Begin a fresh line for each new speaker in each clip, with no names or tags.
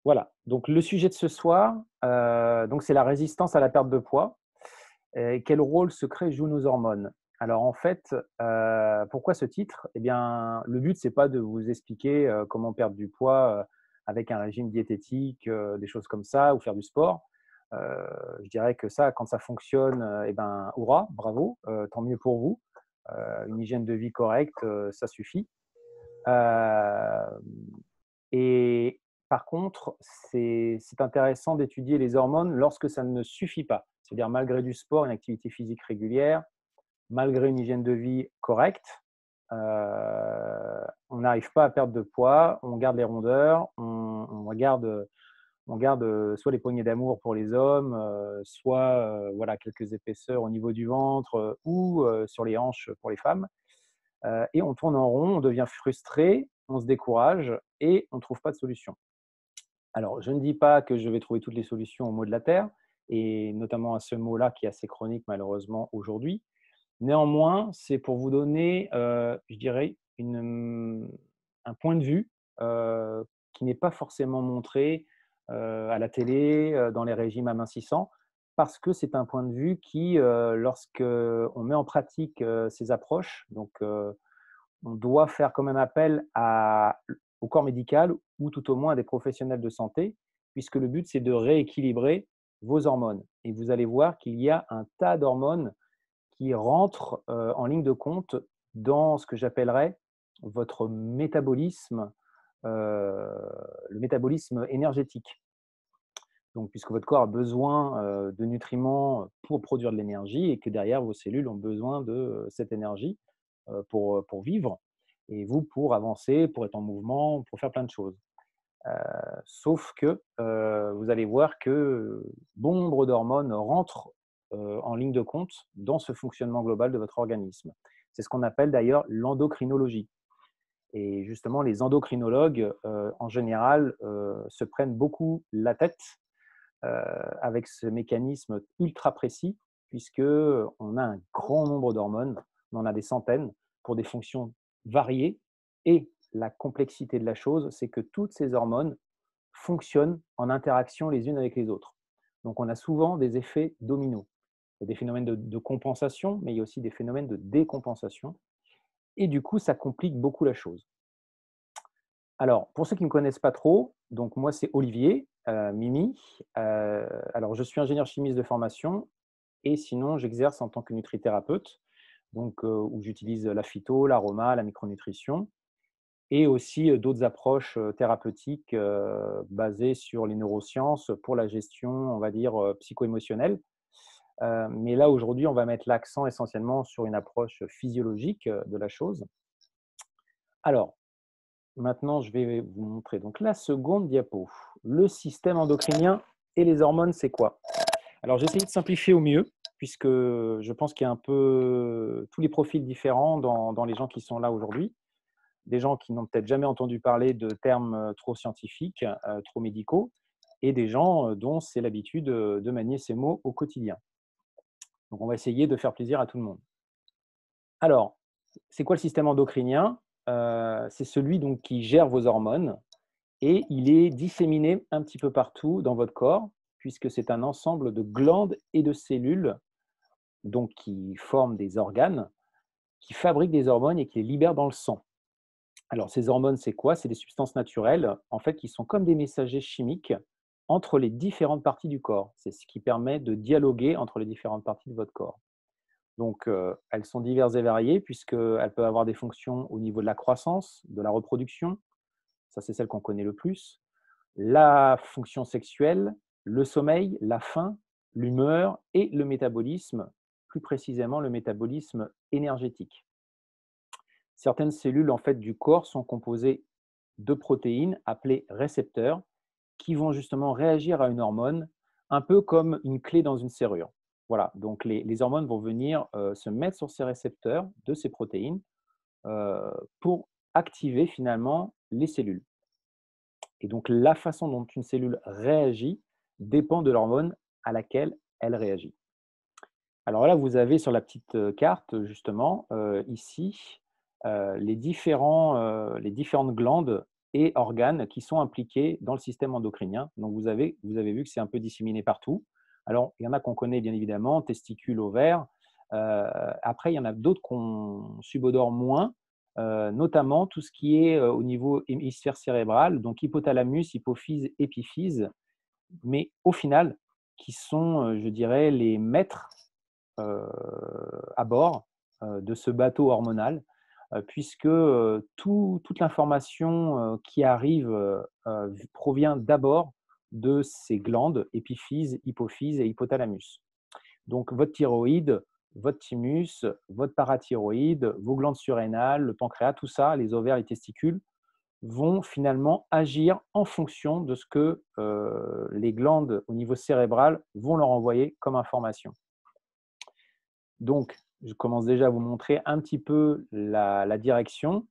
Voilà. Donc le sujet de ce soir, c'est la résistance à la perte de poids et quel rôle secret jouent nos hormones? Alors en fait, pourquoi ce titre? Eh bien, le but, c'est pas de vous expliquer, comment perdre du poids, avec un régime diététique, des choses comme ça ou faire du sport. Heu, je dirais que ça, quand ça fonctionne, et ben, hurrah, bravo, tant mieux pour vous. Une hygiène de vie correcte, ça suffit. Hem et par contre, c'est intéressant d'étudier les hormones lorsque ça ne suffit pas. C'est-à-dire malgré du sport, une activité physique régulière, malgré une hygiène de vie correcte, on n'arrive pas à perdre de poids, on garde les rondeurs, on garde soit les poignées d'amour pour les hommes, soit, voilà, quelques épaisseurs au niveau du ventre, ou sur les hanches pour les femmes. Et on tourne en rond, on devient frustré, on se décourage et on ne trouve pas de solution. Alors, je ne dis pas que je vais trouver toutes les solutions aux maux de la terre et notamment à ce mot-là qui est assez chronique malheureusement aujourd'hui. Néanmoins, c'est pour vous donner, je dirais un point de vue, qui n'est pas forcément montré, à la télé, dans les régimes amincissants, parce que c'est un point de vue qui, lorsqu'on met en pratique, ces approches, on doit faire quand même appel au corps médical ou tout au moins à des professionnels de santé, puisque le but, c'est de rééquilibrer vos hormones. Et vous allez voir qu'il y a un tas d'hormones qui rentrent en ligne de compte dans ce que j'appellerais votre métabolisme, euh, le métabolisme énergétique. Donc, puisque votre corps a besoin de nutriments pour produire de l'énergie et que derrière, vos cellules ont besoin de cette énergie pour vivre et vous pour avancer, pour être en mouvement, pour faire plein de choses. Sauf que vous allez voir que bon nombre d'hormones rentrent en ligne de compte dans ce fonctionnement global de votre organisme. C'est ce qu'on appelle d'ailleurs l'endocrinologie. Et justement, les endocrinologues, en général, se prennent beaucoup la tête avec ce mécanisme ultra précis, puisque on a un grand nombre d'hormones, on en a des centaines, pour des fonctions variées. Et la complexité de la chose, c'est que toutes ces hormones fonctionnent en interaction les unes avec les autres. Donc on a souvent des effets dominos. Il y a des phénomènes de compensation, mais il y a aussi des phénomènes de décompensation. Et du coup, ça complique beaucoup la chose. Alors, pour ceux qui ne me connaissent pas trop, donc moi c'est Olivier, Mimi. Alors je suis ingénieur chimiste de formation et sinon j'exerce en tant que nutrithérapeute, où j'utilise la phyto, l'aroma, la micronutrition et aussi, d'autres approches, thérapeutiques, basées sur les neurosciences pour la gestion, on va dire, psycho-émotionnelle. Mais là aujourd'hui, on va mettre l'accent essentiellement sur une approche physiologique, de la chose. Alors, maintenant, je vais vous montrer donc la seconde diapo. Le système endocrinien et les hormones, c'est quoi? Alors, j'ai essayé de simplifier au mieux, puisque je pense qu'il y a un peu tous les profils différents dans les gens qui sont là aujourd'hui. Des gens qui n'ont peut-être jamais entendu parler de termes trop scientifiques, trop médicaux, et des gens dont c'est l'habitude de manier ces mots au quotidien. Donc, on va essayer de faire plaisir à tout le monde. Alors, c'est quoi le système endocrinien? C'est celui donc qui gère vos hormones. Et il est disséminé un petit peu partout dans votre corps, puisque c'est un ensemble de glandes et de cellules donc qui forment des organes, qui fabriquent des hormones et qui les libèrent dans le sang. Alors ces hormones, c'est quoi? C'est des substances naturelles, en fait, qui sont comme des messagers chimiques entre les différentes parties du corps. C'est ce qui permet de dialoguer entre les différentes parties de votre corps. Donc, elles sont diverses et variées puisqu'elles peuvent avoir des fonctions au niveau de la croissance, de la reproduction, ça c'est celle qu'on connaît le plus, la fonction sexuelle, le sommeil, la faim, l'humeur et le métabolisme, plus précisément le métabolisme énergétique. Certaines cellules en fait, du corps sont composées de protéines appelées récepteurs qui vont justement réagir à une hormone, un peu comme une clé dans une serrure. Voilà, donc les hormones vont venir se mettre sur ces récepteurs de ces protéines pour activer finalement les cellules. Et donc, la façon dont une cellule réagit dépend de l'hormone à laquelle elle réagit. Alors là, vous avez sur la petite carte, justement, ici, les différentes glandes et organes qui sont impliqués dans le système endocrinien. Donc, vous avez vu que c'est un peu disséminé partout. Alors, il y en a qu'on connaît bien évidemment, testicules, ovaires. Après, il y en a d'autres qu'on subodore moins, notamment tout ce qui est au niveau hémisphère cérébral, donc hypothalamus, hypophyse, épiphyse, mais au final, qui sont, je dirais, les maîtres euh, à bord de ce bateau hormonal, puisque toute l'information qui arrive provient d'abord de ces glandes, épiphyse, hypophyse et hypothalamus. Donc votre thyroïde, votre thymus, votre parathyroïde, vos glandes surrénales, le pancréas, tout ça, les ovaires, les testicules, vont finalement agir en fonction de ce que les glandes au niveau cérébral vont leur envoyer comme information. Donc, je commence déjà à vous montrer un petit peu la direction.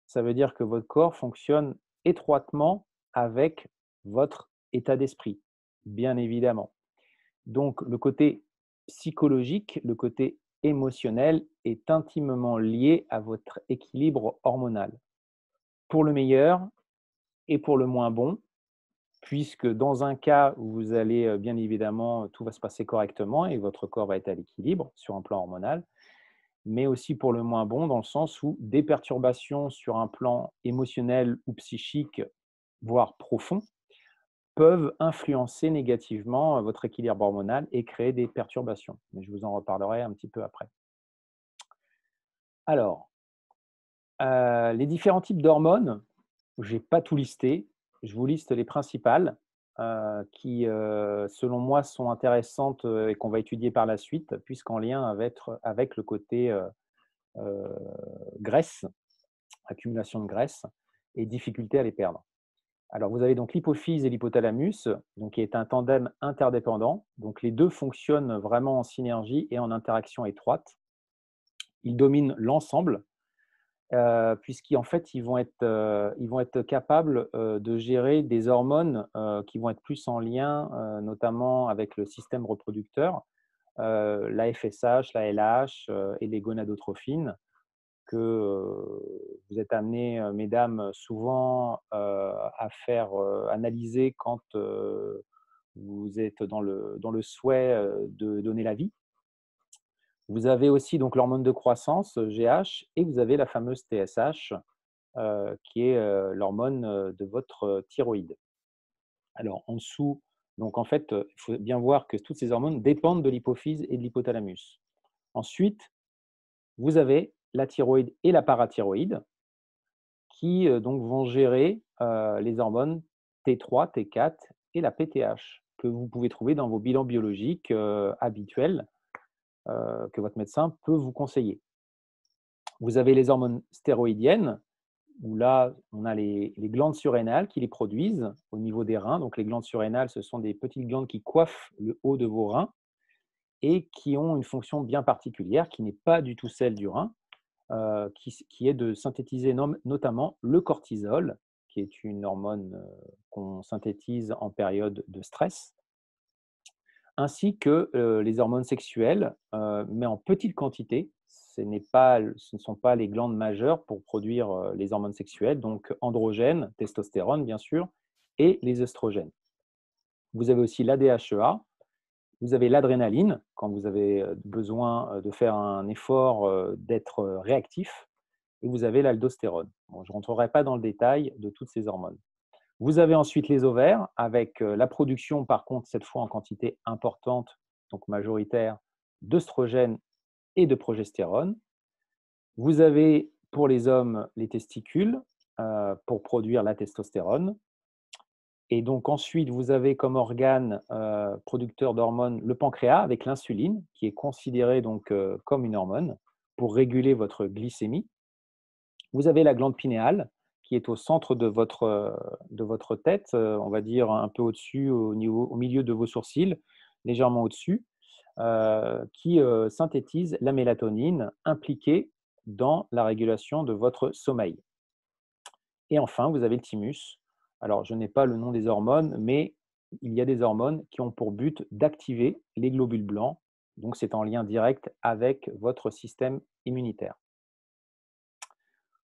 Ça veut dire que votre corps fonctionne étroitement avec votre état d'esprit, bien évidemment. Donc, le côté psychologique, le côté émotionnel est intimement lié à votre équilibre hormonal, pour le meilleur et pour le moins bon, puisque dans un cas où vous allez, bien évidemment, tout va se passer correctement et votre corps va être à l'équilibre sur un plan hormonal, mais aussi pour le moins bon, dans le sens où des perturbations sur un plan émotionnel ou psychique, voire profond, peuvent influencer négativement votre équilibre hormonal et créer des perturbations. Mais je vous en reparlerai un petit peu après. Alors, les différents types d'hormones, je n'ai pas tout listé. Je vous liste les principales qui, selon moi, sont intéressantes et qu'on va étudier par la suite, puisqu'en lien avec le côté euh, graisse, accumulation de graisse et difficulté à les perdre. Alors, vous avez donc l'hypophyse et l'hypothalamus, donc qui est un tandem interdépendant. Donc, les deux fonctionnent vraiment en synergie et en interaction étroite. Ils dominent l'ensemble, puisqu'en fait, ils vont être capables de gérer des hormones qui vont être plus en lien, notamment avec le système reproducteur, la FSH, la LH et les gonadotrophines, que vous êtes amené, mesdames, souvent à faire analyser quand vous êtes dans le souhait de donner la vie. Vous avez aussi donc l'hormone de croissance, GH, et vous avez la fameuse TSH, qui est l'hormone de votre thyroïde. Alors, en dessous, donc en fait, il faut bien voir que toutes ces hormones dépendent de l'hypophyse et de l'hypothalamus. Ensuite, vous avez la thyroïde et la parathyroïde qui donc vont gérer les hormones T3, T4 et la PTH que vous pouvez trouver dans vos bilans biologiques habituels que votre médecin peut vous conseiller. Vous avez les hormones stéroïdiennes, où là, on a les glandes surrénales qui les produisent au niveau des reins. Donc, les glandes surrénales, ce sont des petites glandes qui coiffent le haut de vos reins et qui ont une fonction bien particulière, qui n'est pas du tout celle du rein, qui est de synthétiser notamment le cortisol, qui est une hormone qu'on synthétise en période de stress, ainsi que les hormones sexuelles, mais en petite quantité. Ce ne sont pas les glandes majeures pour produire les hormones sexuelles, donc androgènes, testostérone bien sûr, et les œstrogènes. Vous avez aussi l'ADHEA, vous avez l'adrénaline, quand vous avez besoin de faire un effort, d'être réactif, et vous avez l'aldostérone. Bon, je ne rentrerai pas dans le détail de toutes ces hormones. Vous avez ensuite les ovaires avec la production, par contre, cette fois en quantité importante, donc majoritaire, d'œstrogènes et de progestérone. Vous avez pour les hommes les testicules pour produire la testostérone. Et donc ensuite, vous avez comme organe producteur d'hormones le pancréas avec l'insuline, qui est considérée donc comme une hormone pour réguler votre glycémie. Vous avez la glande pinéale qui est au centre de votre tête, on va dire un peu au-dessus, au milieu de vos sourcils, légèrement au-dessus, qui synthétise la mélatonine impliquée dans la régulation de votre sommeil. Et enfin, vous avez le thymus. Alors, je n'ai pas le nom des hormones, mais il y a des hormones qui ont pour but d'activer les globules blancs. Donc, c'est en lien direct avec votre système immunitaire.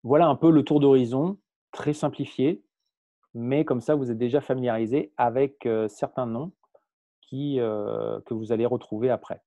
Voilà un peu le tour d'horizon, très simplifié, mais comme ça, vous êtes déjà familiarisé avec, certains noms que vous allez retrouver après.